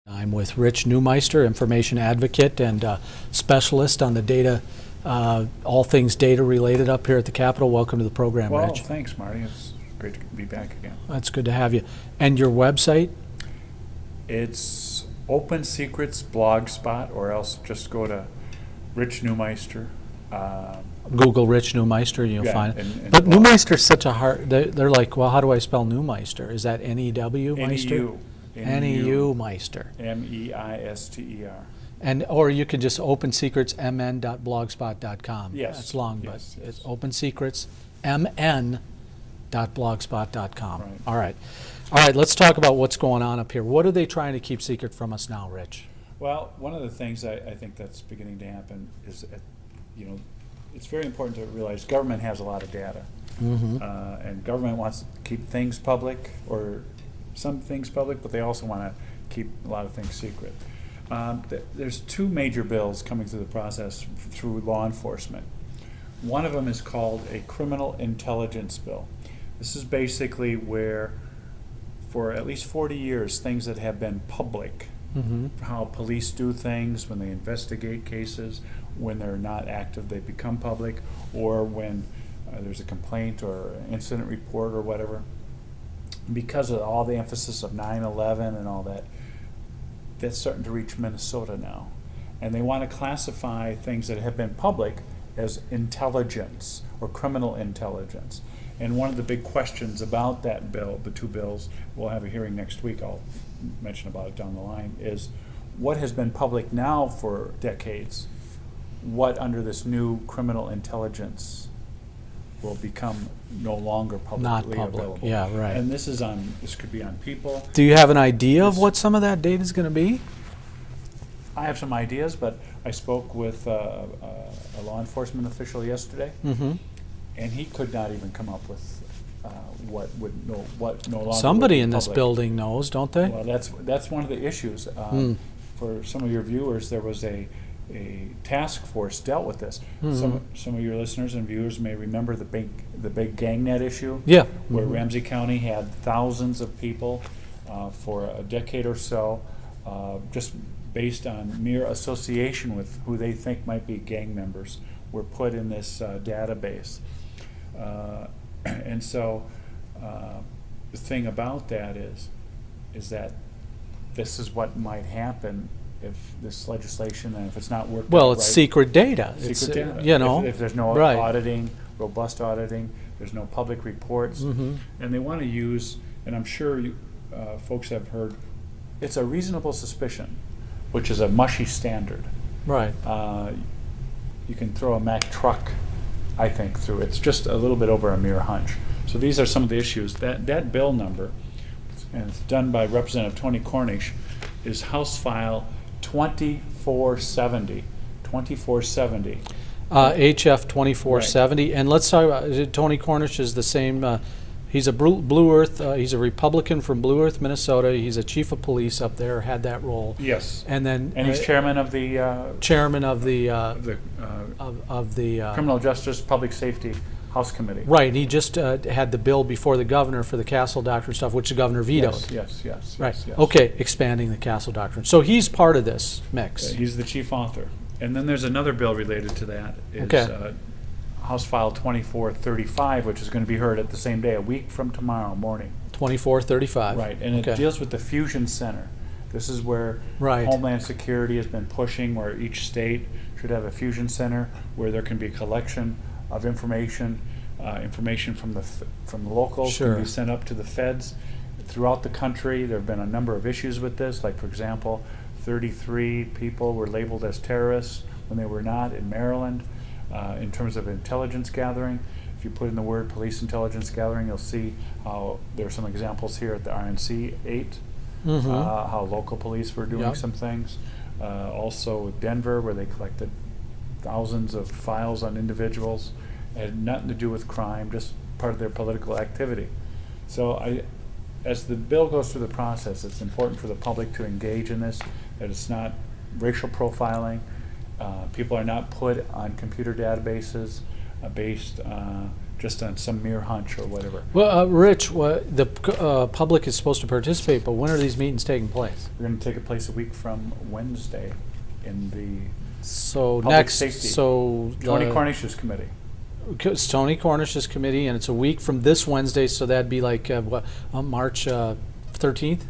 I'm with Rich Neumeister, information advocate and specialist on the data, all things data related up here at the Capitol. Welcome to the program, Well, Rich. thanks, Marty. It's great to be back again. That's good to have you. And your website? It's Open Secrets Blogspot, or else just go to Rich Neumeister. Google Rich Neumeister and you'll Yeah, find it. and But blog. Neumeister's such a hard, they're like, well, how do I spell Neumeister? Is that N-E-W Meister? N-E-U. N-E-U Meister. M-E-I-S-T-E-R. And, or you could just opensecretsmn.blogspot.com. Yes. That's long, Yes, but yes. it's opensecretsmn.blogspot.com. Right. All right. All right, let's talk about what's going on up here. What are they trying to keep secret from us now, Rich? Well, one of the things I think that's beginning to happen is, it's very important to realize government has a lot of data. Mm-hmm. And government wants to keep things public, or some things public, but they also want to keep a lot of things secret. There's two major bills coming through the process through law enforcement. One of them is called a criminal intelligence bill. This is basically where, for at least 40 years, things that have been public, Mm-hmm. how police do things when they investigate cases, when they're not active, they become public, or when there's a complaint or an incident report or whatever. Because of all the emphasis of 9/11 and all that, that's starting to reach Minnesota now. And they want to classify things that have been public as intelligence or criminal intelligence. And one of the big questions about that bill, the two bills, we'll have a hearing next week, I'll mention about it down the line, is what has been public now for decades, what under this new criminal intelligence will become no longer publicly Not public, available. yeah, right. And this could be on people. Do you have an idea of what some of that data is going to be? I have some ideas, but I spoke with a law enforcement official yesterday, Mm-hmm. and he could not even come up with what no longer. Somebody would be in this public. building knows, don't they? Well, that's one of the issues. For some of your viewers, there was a task force dealt with this. Mhm. Some of your listeners and viewers may remember the big gang net issue. Yeah. Where Mhm. Ramsey County had thousands of people for a decade or so, just based on mere association with who they think might be gang members, were put in this database. And so the thing about that is that this is what might happen if this legislation, and if it's not worked Well, out it's right. secret data. It's, Secret data. you know. If there's no right. auditing, robust auditing, there's no public reports, Mhm. and they want to use, and I'm sure you folks have heard, it's a reasonable suspicion, which is a mushy standard. Right. You can throw a Mack truck, I think, through. It's just a little bit over a mere hunch. So these are some of the issues. That bill number, and it's done by Representative Tony Cornish, is House File 2470. 2470. HF 2470. And let's talk about, is it Tony Cornish is the same, he's a Blue Earth, he's a Republican from Blue Earth, Minnesota. He's a chief of police up there, had that role. Yes. And then And he's chairman of the chairman of the Criminal Justice Public Safety House Committee. right. And he just had the bill before the governor for the Castle Doctrine stuff, which the governor vetoed. Yes. Right. Yes. Okay. Expanding the Castle Doctrine. So he's part of this mix. He's the chief author. And then there's another bill related to that. It's, Okay. House File 2435, which is going to be heard at the same day, a week from tomorrow morning. 2435. Right, and it Okay. deals with the fusion center. This is where Right. Homeland Security has been pushing, where each state should have a fusion center where there can be a collection of information, information from the locals Sure. can be sent up to the feds throughout the country. There have been a number of issues with this, like, for example, 33 people were labeled as terrorists when they were not in Maryland. In terms of intelligence gathering, if you put in the word police intelligence gathering, you'll see how there are some examples here at the RNC 8, Mhm. how local police were doing Yep. some things. Also Denver, where they collected thousands of files on individuals. It had nothing to do with crime, just part of their political activity. So as the bill goes through the process, it's important for the public to engage in this, that it's not racial profiling. People are not put on computer databases based just on some mere hunch or whatever. Well, Rich, the public is supposed to participate, but when are these meetings taking place? We're going to take place a week from Wednesday in the So Public next, safety. so Tony the- Cornish's committee. It's Tony Cornish's committee, and it's a week from this Wednesday, so that'd be like March 13th,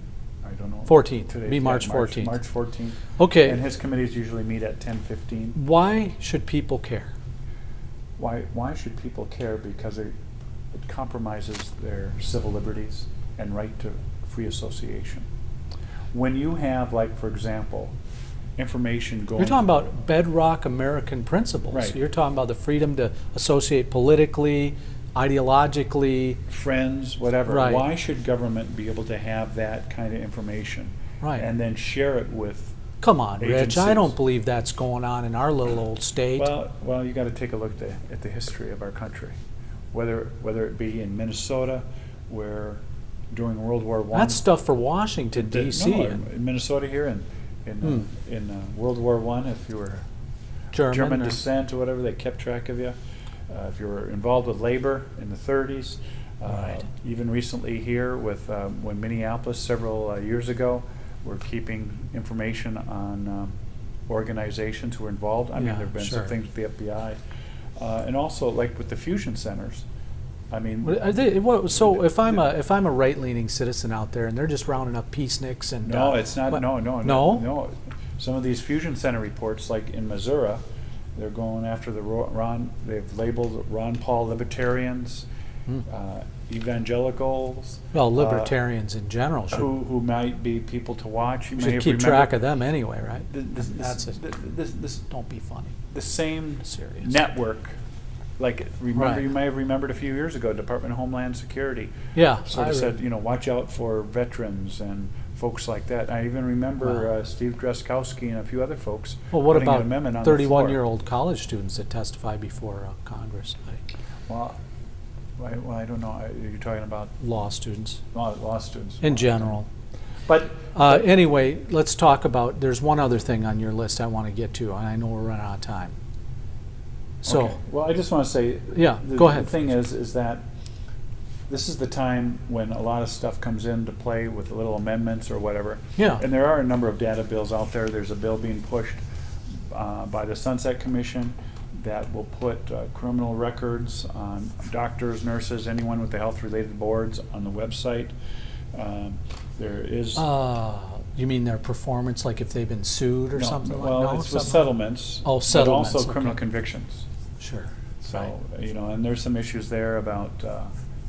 I don't know. 14th. Today's- Be March 14th. March 14th. Okay. And his committees usually meet at 10:15. Why should people care? Why should people care? Because it compromises their civil liberties and right to free association. When you have, like, for example, information going... You're talking about bedrock American principles. Right. You're talking about the freedom to associate politically, ideologically. friends, whatever. Right. Why should government be able to have that kind of information? Right. And then share it with... Come on, Rich. I Agencies. don't believe that's going on in our little old state. Well, you got to take a look at the history of our country, whether it be in Minnesota, where during World War I... That's stuff for Washington, D.C. No, and in Minnesota here, in World War I, if you were German or- descent or whatever, they kept track of you. If you were involved with labor in the 30s, Right. even recently here with when Minneapolis several years ago, we're keeping information on organizations who are involved. I mean, Yeah, there have been sure. some things with the FBI, and also like with the fusion centers. I mean, So if I'm a right-leaning citizen out there and they're just rounding up peaceniks and no, it's not. what- No. Some of these fusion center reports, like in Missouri, they're going after the Ron. They've labeled Ron Paul libertarians, evangelicals. Well, libertarians in general should, who might be people to watch. You may should have keep remembered track of them anyway, right? This, That's don't be funny. the same Serious. network. Like, remember, Right. you may have remembered a few years ago, Department of Homeland Security Yeah, sort I of re- said, watch out for veterans and folks like that. I even remember Wow. Steve Dreskowski and a few other folks Well, what putting an about amendment on the floor. 31-year-old college students that testify before Congress? Well, I don't know. You're talking about Law students law students. in general. But Anyway, let's talk about, there's one other thing on your list I want to get to, and I know we're running out of time. So, okay. Well, I just want to say, Yeah, go ahead. The thing is that this is the time when a lot of stuff comes into play with little amendments or whatever. Yeah. And there are a number of data bills out there. There's a bill being pushed by the Sunset Commission that will put criminal records on doctors, nurses, anyone with the health-related boards on the website. There is... you mean their performance, like if they've been sued or no, something well, like that? it's with settlements. Oh, settlements, But also okay. criminal convictions. Sure. So, and there's some issues there about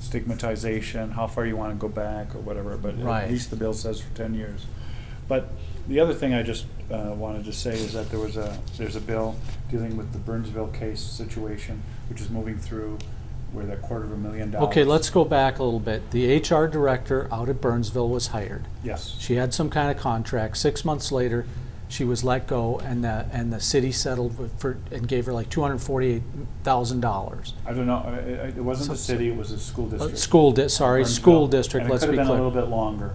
stigmatization, how far you want to go back or whatever, but Right. at least the bill says for 10 years. But the other thing I just wanted to say is that there's a bill dealing with the Burnsville case situation, which is moving through where that $250,000. Okay, let's go back a little bit. The HR director out at Burnsville was hired. Yes. She had some kind of contract. 6 months later, she was let go, and the city settled and gave her like $248,000. I don't know. It wasn't the city, it was the school district. School Burnsville. district. And Let's it be could have been a clear. little bit longer.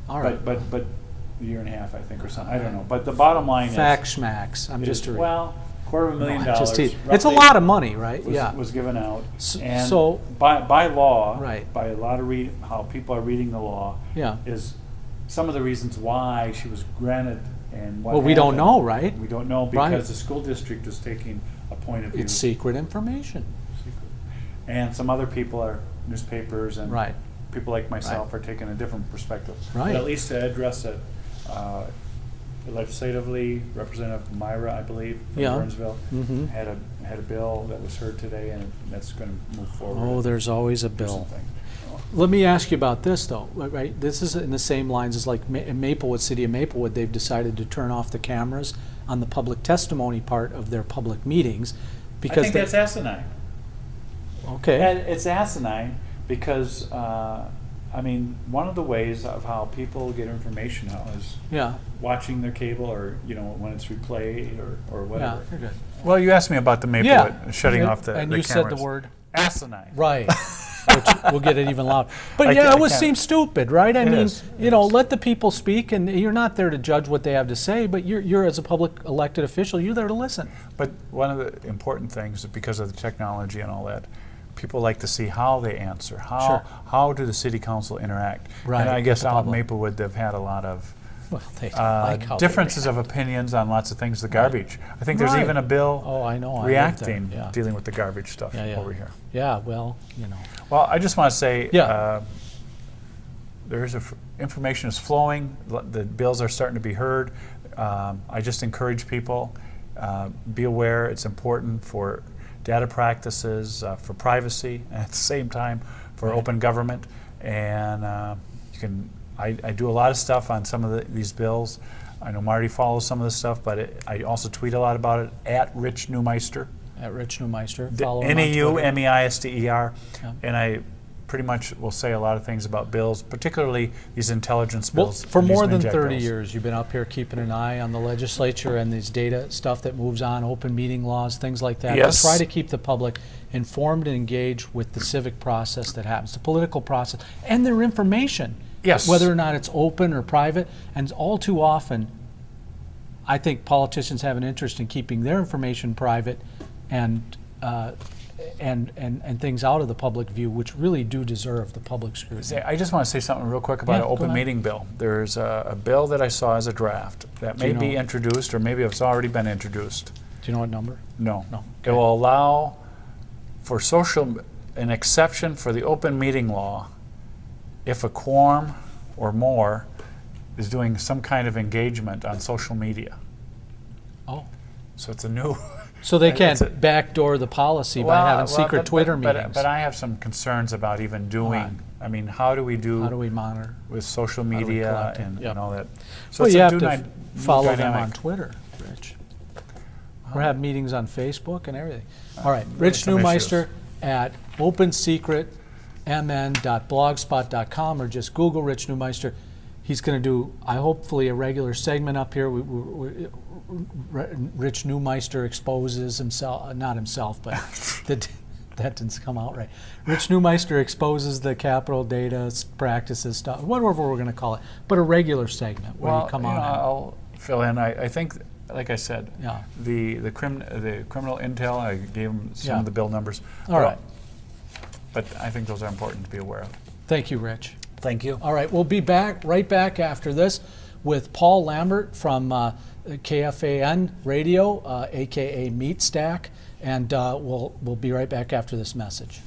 All right. But a year and a half, I think, or something. I don't know. But the bottom line is... Fact schmacks. I'm just is, a well, $250,000. No, it's a roughly lot of money, right? was, Yeah. was given out. And So by law, Right. by a lot of how people are reading the law, Yeah. is some of the reasons why she was granted and what Well, we don't happened. know, right? We don't know Right. because the school district is taking a point of view. It's secret information. And some other people are newspapers and Right. people like myself Right. are taking a different perspective. Right. But at least to address it legislatively, Representative Myra, I believe, from Yeah. Burnsville, Mhm. had a bill that was heard today, and that's going to move forward. Oh, there's always a Do bill. something. Let me ask you about this, though, right? This is in the same lines as like in Maplewood, City of Maplewood, they've decided to turn off the cameras on the public testimony part of their public meetings I because think that's asinine. okay. And it's asinine because, I mean, one of the ways of how people get information now is Yeah. watching their cable or, when it's replayed or Yeah, whatever. you're good. Well, you asked me about the Yeah. shutting off the And the you said the cameras. word Asinine. right. Which will get it even louder. But I yeah, can't- it would I can't- seem stupid, right? I It mean, is. It is. let the people speak, and you're not there to judge what they have to say, but you're as a public elected official, you're there to listen. But one of the important things, is because of the technology and all that, people like to see how they answer. Sure. How do the city council interact? Right, And I guess with the out in public. Maplewood, they've had a lot of Well, they don't like how they differences of opinions on lots of things. The garbage. I think there's Right. even a bill Oh, I know. I lived reacting, there, yeah. dealing with the garbage stuff Yeah, yeah. over here. Yeah, well, you know. Well, I just want to say, Yeah. there's information is flowing. The bills are starting to be heard. I just encourage people, be aware. It's important for data practices, for privacy, and at the same time for Right. open government. And you can. I do a lot of stuff on some of these bills. I know Marty follows some of this stuff, but I also tweet a lot about it at Rich Neumeister. At Rich Neumeister. Follow him on Twitter. Neumeister. Yeah. And I pretty much will say a lot of things about bills, particularly these intelligence Well, bills. for and these more than Minjack 30 bills. years, you've been up here keeping an eye on the legislature and these data stuff that moves on, open meeting laws, things like that. Yes. To try to keep the public informed and engaged with the civic process that happens, the political process, and their information. Yes. Whether or not it's open or private. And all too often, I think politicians have an interest in keeping their information private and things out of the public view, which really do deserve the public scrutiny. I just want to say something real quick about Yeah, an go open ahead. meeting bill. There's a bill that I saw as a draft that Do may you be know- introduced, or maybe it's already been introduced. Do you know what number? No. No. It will allow for an exception for the open meeting law if a quorum or more is doing some kind of engagement on social media. Oh. So it's a new. So they It's a- can't backdoor the policy by having secret Twitter meetings. But I have some concerns about even doing. Alright. I mean, how do we do, How do we monitor? with social do we media collect it? and, Yep. and all that? So Well, it's you a have new to new follow them dynamic. on Twitter, Rich. Or have meetings on Facebook and everything. All right, there's Rich some Neumeister issues. at opensecretmn.blogspot.com, or just Google Rich Neumeister. He's going to do, hopefully, a regular segment up here. Rich Neumeister exposes himself, not himself, but that didn't come out right. Rich Neumeister exposes the Capitol data practices stuff, whatever we're going to call it, but a regular segment where Well, you come you on. know, and- I'll fill in. I think, like I said, Yeah. the criminal intel. I gave him some Yeah. of the bill numbers. All right. But I think those are important to be aware of. Thank you, Rich. Thank you. All right, we'll be right back after this with Paul Lambert from KFAN Radio, aka Meat Stack, and we'll be right back after this message.